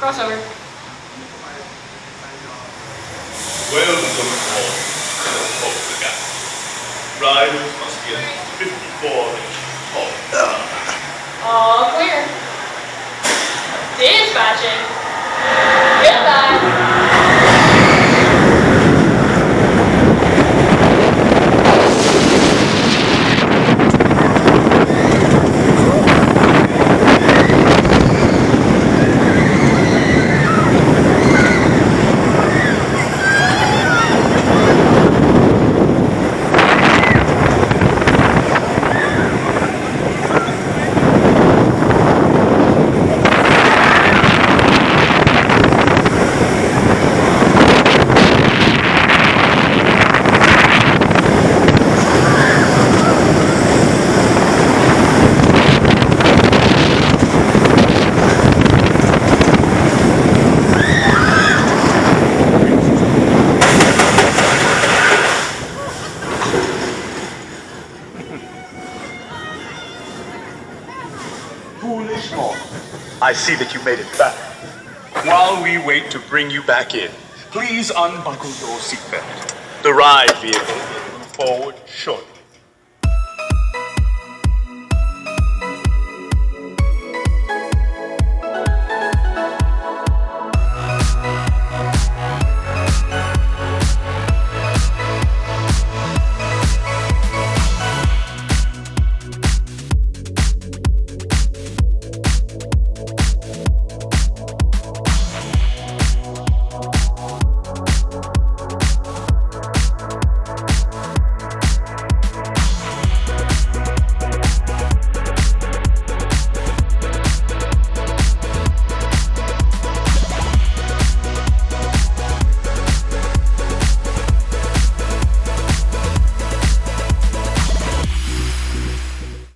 Crossover. Welcome all to the Poltergeist. Riders must be at 54 inches tall. All clear. Dispatching. Goodbye. Foolish mortal. I see that you made it back. While we wait to bring you back in, please unbuckle your seatbelt. The ride vehicle will move forward shortly.